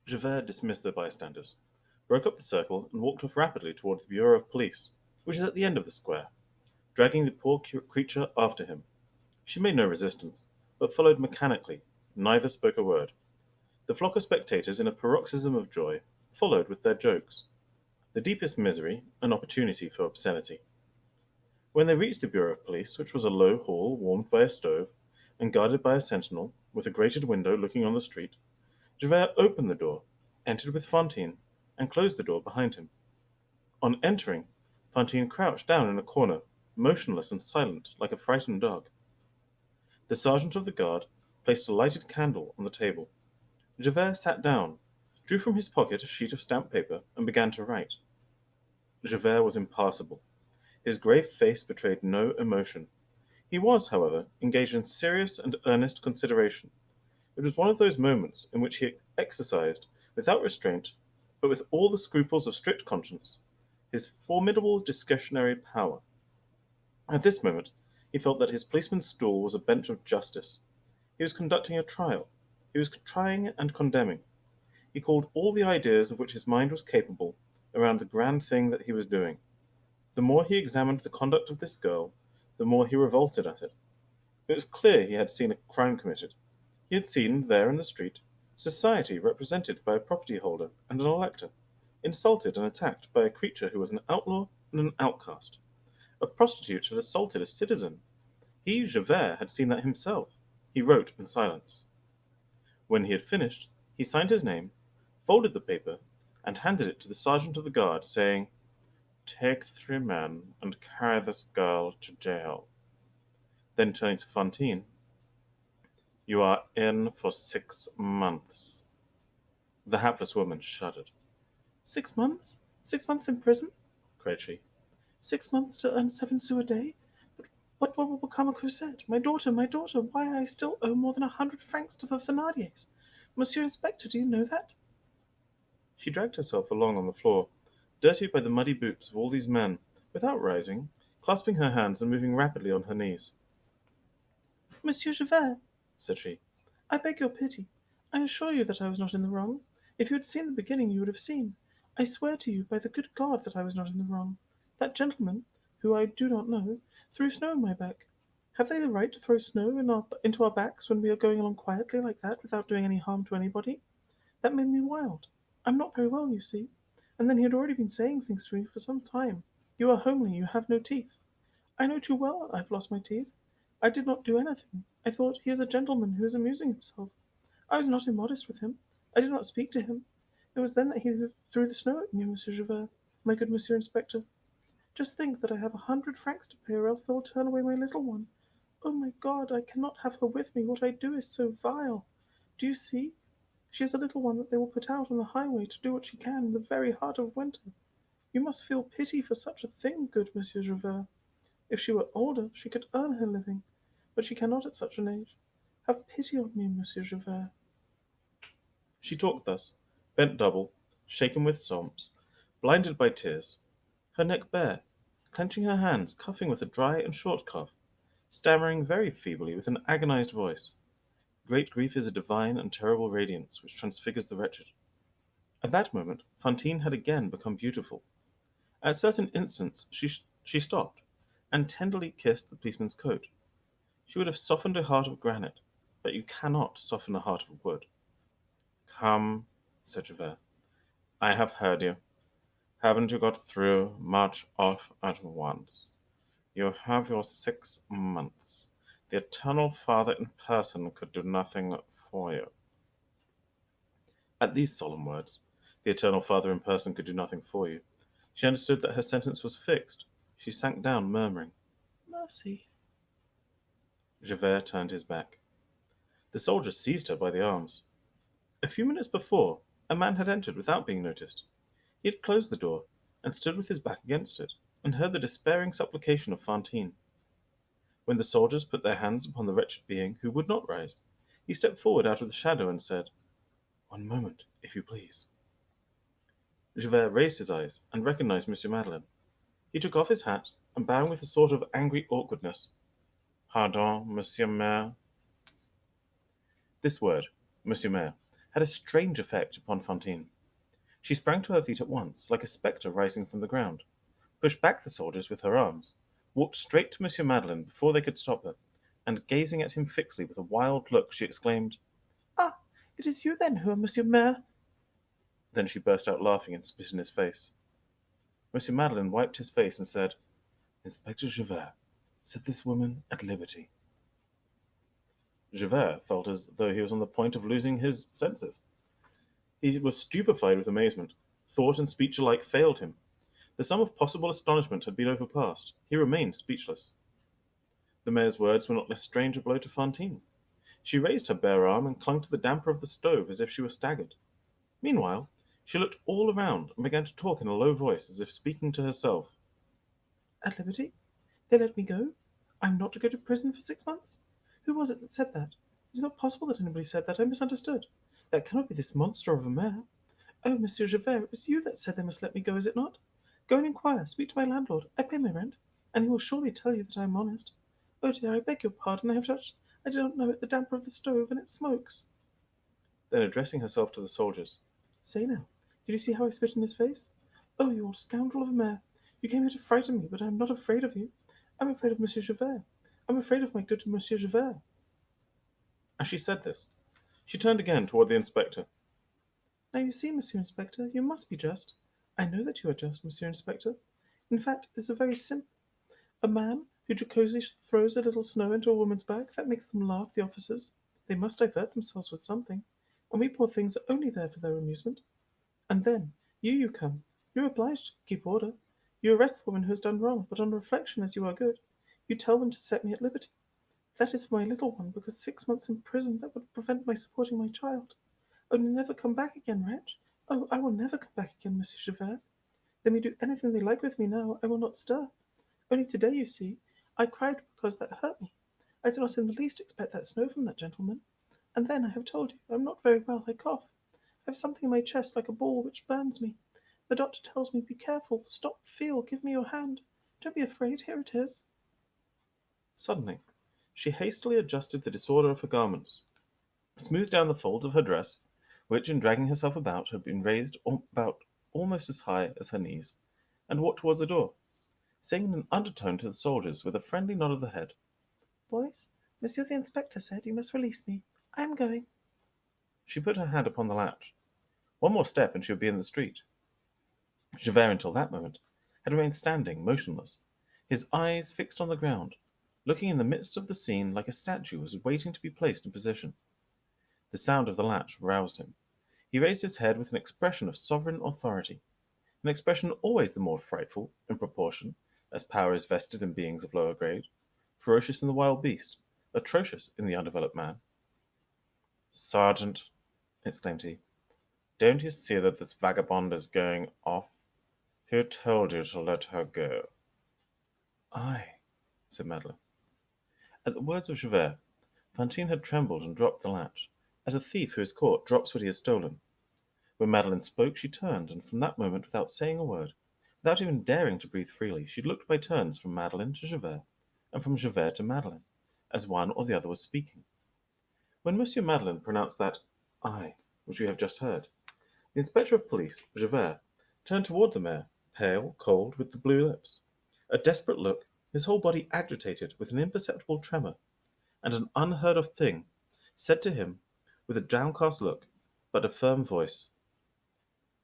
Javert dismissed the bystanders, broke up the circle, and walked off rapidly toward the Bureau of Police, which is at the end of the square, dragging the poor creature after him. She made no resistance, but followed mechanically. Neither spoke a word. The flock of spectators, in a paroxysm of joy, followed with their jokes. The deepest misery, an opportunity for obscenity. When they reached the Bureau of Police, which was a low hall warmed by a stove, and guarded by a sentinel, with a grated window looking on the street, Javert opened the door, entered with Fantine, and closed the door behind him. On entering, Fantine crouched down in a corner, motionless and silent, like a frightened dog. The sergeant of the guard placed a lighted candle on the table. Javert sat down, drew from his pocket a sheet of stamped paper, and began to write. Javert was impassible. His grave face betrayed no emotion. He was, however, engaged in serious and earnest consideration. It was one of those moments in which he exercised, without restraint, but with all the scruples of strict conscience, his formidable discretionary power. At this moment, he felt that his policeman's stool was a bench of justice. He was conducting a trial. He was trying and condemning. He called all the ideas of which his mind was capable around the grand thing that he was doing. The more he examined the conduct of this girl, the more he revolted at it. It was clear he had seen a crime committed. He had seen, there in the street, society represented by a property holder and an elector, insulted and attacked by a creature who was an outlaw and an outcast. A prostitute had assaulted a citizen. He, Javert, had seen that himself. He wrote in silence. When he had finished, he signed his name, folded the paper, and handed it to the sergeant of the guard, saying, "Take 3 men and carry this girl to jail." Then turning to Fantine, "You are in for 6 months." The hapless woman shuddered. 6 months? 6 months in prison? Cried she. 6 months to earn 7 sous a day? But what will become of Cosette? My daughter, my daughter! Why, I still owe more than 100 francs to the Thénardiers. Monsieur Inspector, do you know that? She dragged herself along on the floor, dirtied by the muddy boots of all these men, without rising, clasping her hands and moving rapidly on her knees. "Monsieur Javert," said she, "I beg your pity. I assure you that I was not in the wrong. If you had seen the beginning, you would have seen. I swear to you, by the good God, that I was not in the wrong. That gentleman, who I do not know, threw snow in my back. Have they the right to throw snow into our backs when we are going along quietly like that, without doing any harm to anybody? That made me wild. I'm not very well, you see. And then he had already been saying things to me for some time. You are homely, you have no teeth. I know too well I've lost my teeth. I did not do anything. I thought he is a gentleman who is amusing himself. I was not immodest with him. I did not speak to him. It was then that he threw the snow at me, Monsieur Javert, my good Monsieur Inspector. Just think that I have 100 francs to pay, or else they will turn away my little one. Oh my God, I cannot have her with me. What I do is so vile. Do you see? She is a little one that they will put out on the highway to do what she can in the very heart of winter. You must feel pity for such a thing, good Monsieur Javert. If she were older, she could earn her living, but she cannot at such an age. Have pity on me, Monsieur Javert." She talked thus, bent double, shaken with sobs, blinded by tears, her neck bare, clenching her hands, coughing with a dry and short cough, stammering very feebly with an agonized voice. Great grief is a divine and terrible radiance which transfigures the wretched. At that moment, Fantine had again become beautiful. At certain instants she stopped, and tenderly kissed the policeman's coat. She would have softened a heart of granite, but you cannot soften a heart of wood. "Come," said Javert, "I have heard you. Haven't you got through? March off at once. You have your 6 months. The Eternal Father in person could do nothing for you." At these solemn words, "The Eternal Father in person could do nothing for you," she understood that her sentence was fixed. She sank down, murmuring, "Mercy." Javert turned his back. The soldier seized her by the arms. A few minutes before, a man had entered without being noticed. He had closed the door, and stood with his back against it, and heard the despairing supplication of Fantine. When the soldiers put their hands upon the wretched being who would not rise, he stepped forward out of the shadow and said, "One moment, if you please." Javert raised his eyes and recognized Monsieur Madeleine. He took off his hat, and bowing with a sort of angry awkwardness, "Pardon, Monsieur Maire." This word, Monsieur Maire, had a strange effect upon Fantine. She sprang to her feet at once, like a spectre rising from the ground, pushed back the soldiers with her arms, walked straight to Monsieur Madeleine before they could stop her, and gazing at him fixedly with a wild look, she exclaimed, "Ah, it is you then who are Monsieur Mayor?" Then she burst out laughing and spit in his face. Monsieur Madeleine wiped his face and said, "Inspector Javert, set this woman at liberty." Javert felt as though he was on the point of losing his senses. He was stupefied with amazement. Thought and speech alike failed him. The sum of possible astonishment had been overpassed. He remained speechless. The mayor's words were not less strange a blow to Fantine. She raised her bare arm and clung to the damper of the stove as if she were staggered. Meanwhile, she looked all around and began to talk in a low voice as if speaking to herself. "At liberty? They let me go? I am not to go to prison for 6 months? Who was it that said that? It is not possible that anybody said that. I misunderstood. That cannot be this monster of a mayor. Oh, Monsieur Javert, it was you that said they must let me go, is it not? Go and inquire. Speak to my landlord. I pay my rent, and he will surely tell you that I am honest. Oh dear, I beg your pardon. I have touched, I did not know it, the damper of the stove, and it smokes." Then addressing herself to the soldiers, "Say now, did you see how I spit in his face? Oh, you old scoundrel of a mayor! You came here to frighten me, but I am not afraid of you. I am afraid of Monsieur Javert. I am afraid of my good Monsieur Javert." As she said this, she turned again toward the inspector. "Now you see, Monsieur Inspector, you must be just. I know that you are just, Monsieur Inspector. In fact, it is a very simple. A man who jocosely throws a little snow into a woman's back, that makes them laugh, the officers. They must divert themselves with something, and we poor things are only there for their amusement. And then, you come. You're obliged to keep order. You arrest the woman who has done wrong, but on reflection, as you are good, you tell them to set me at liberty. That is for my little one, because 6 months in prison, that would prevent my supporting my child. Only never come back again, wretch. Oh, I will never come back again, Monsieur Javert. They may do anything they like with me now, I will not stir. Only today, you see, I cried because that hurt me. I did not in the least expect that snow from that gentleman. And then, I have told you, I am not very well, I cough. I have something in my chest like a ball which burns me. The doctor tells me, be careful, stop, feel, give me your hand. Don't be afraid, here it is." Suddenly, she hastily adjusted the disorder of her garments, smoothed down the folds of her dress, which, in dragging herself about, had been raised about almost as high as her knees, and walked towards the door, saying in an undertone to the soldiers, with a friendly nod of the head, "Boys, Monsieur the Inspector said you must release me. I am going." She put her hand upon the latch. One more step and she would be in the street. Javert, until that moment, had remained standing, motionless, his eyes fixed on the ground, looking in the midst of the scene like a statue was waiting to be placed in position. The sound of the latch roused him. He raised his head with an expression of sovereign authority, an expression always the more frightful in proportion as power is vested in beings of lower grade, ferocious in the wild beast, atrocious in the undeveloped man. "Sergeant," exclaimed he, "don't you see that this vagabond is going off? Who told you to let her go?" "I," said Madeleine. At the words of Javert, Fantine had trembled and dropped the latch, as a thief who is caught drops what he has stolen. When Madeleine spoke, she turned, and from that moment, without saying a word, without even daring to breathe freely, she looked by turns from Madeleine to Javert, and from Javert to Madeleine, as one or the other was speaking. When Monsieur Madeleine pronounced that "I," which we have just heard, the inspector of police, Javert, turned toward the mayor, pale, cold, with the blue lips, a desperate look, his whole body agitated with an imperceptible tremor, and an unheard of thing, said to him, with a downcast look, but a firm voice,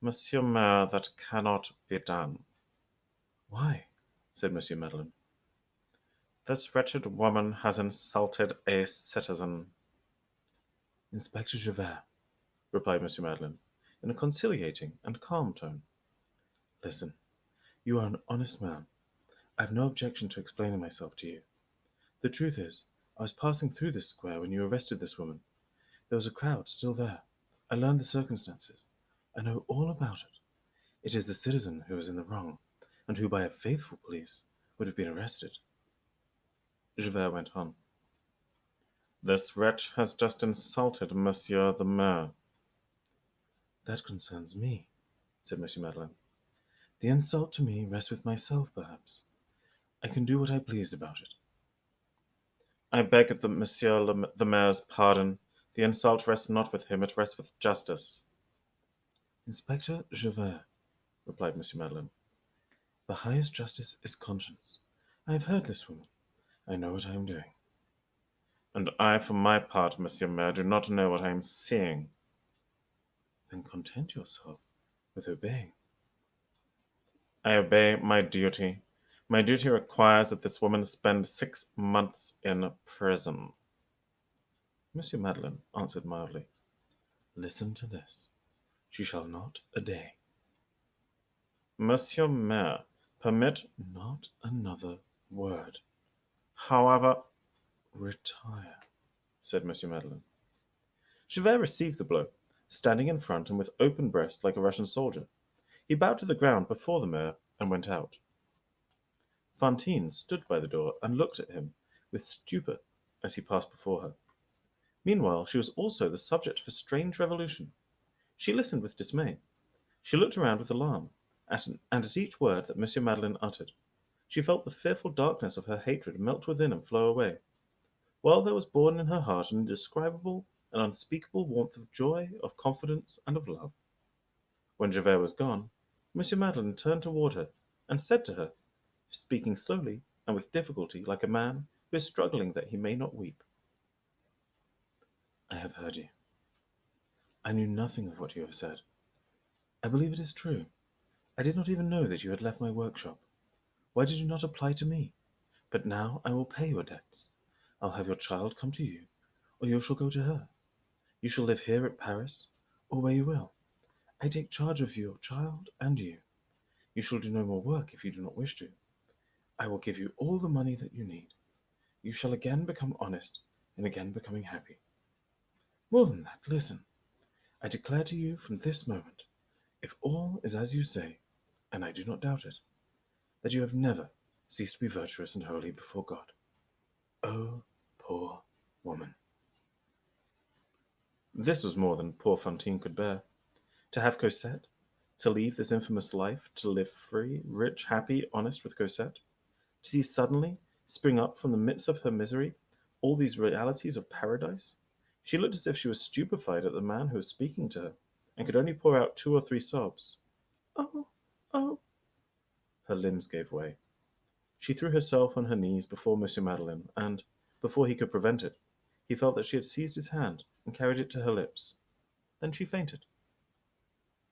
"Monsieur Mayor, that cannot be done." "Why?" said Monsieur Madeleine. "This wretched woman has insulted a citizen." "Inspector Javert," replied Monsieur Madeleine, in a conciliating and calm tone, "listen. You are an honest man. I have no objection to explaining myself to you. The truth is, I was passing through this square when you arrested this woman. There was a crowd still there. I learned the circumstances. I know all about it. It is the citizen who is in the wrong, and who by a faithful police would have been arrested." Javert went on. "This wretch has just insulted Monsieur the Mayor." "That concerns me," said Monsieur Madeleine. "The insult to me rests with myself, perhaps. I can do what I please about it." "I beg of the Monsieur the Mayor's pardon," The insult rests not with him, it rests with justice. Inspector Javert, replied Monsieur Madeleine, the highest justice is conscience. I have heard this woman. I know what I am doing. And I, for my part, Monsieur Mayor, do not know what I am seeing. Then content yourself with obeying. I obey my duty. My duty requires that this woman spend 6 months in prison. Monsieur Madeleine answered mildly, listen to this. She shall not a day. Monsieur Mayor, permit not another word. However, retire, said Monsieur Madeleine. Javert received the blow, standing in front and with open breast like a Russian soldier. He bowed to the ground before the mayor and went out. Fantine stood by the door and looked at him with stupor as he passed before her. Meanwhile, she was also the subject of a strange revolution. She listened with dismay. She looked around with alarm, and at each word that Monsieur Madeleine uttered, she felt the fearful darkness of her hatred melt within and flow away, while there was born in her heart an indescribable and unspeakable warmth of joy, of confidence, and of love. When Javert was gone, Monsieur Madeleine turned toward her and said to her, speaking slowly and with difficulty like a man who is struggling that he may not weep, I have heard you. I knew nothing of what you have said. I believe it is true. I did not even know that you had left my workshop. Why did you not apply to me? But now I will pay your debts. I'll have your child come to you, or you shall go to her. You shall live here at Paris, or where you will. I take charge of your child and you. You shall do no more work if you do not wish to. I will give you all the money that you need. You shall again become honest, and again becoming happy. More than that, listen. I declare to you from this moment, if all is as you say, and I do not doubt it, that you have never ceased to be virtuous and holy before God. Oh, poor woman. This was more than poor Fantine could bear. To have Cosette, to leave this infamous life, to live free, rich, happy, honest with Cosette, to see suddenly spring up from the midst of her misery all these realities of paradise. She looked as if she was stupefied at the man who was speaking to her, and could only pour out 2 or 3 sobs. Oh, oh! Her limbs gave way. She threw herself on her knees before Monsieur Madeleine, and, before he could prevent it, he felt that she had seized his hand and carried it to her lips. Then she fainted.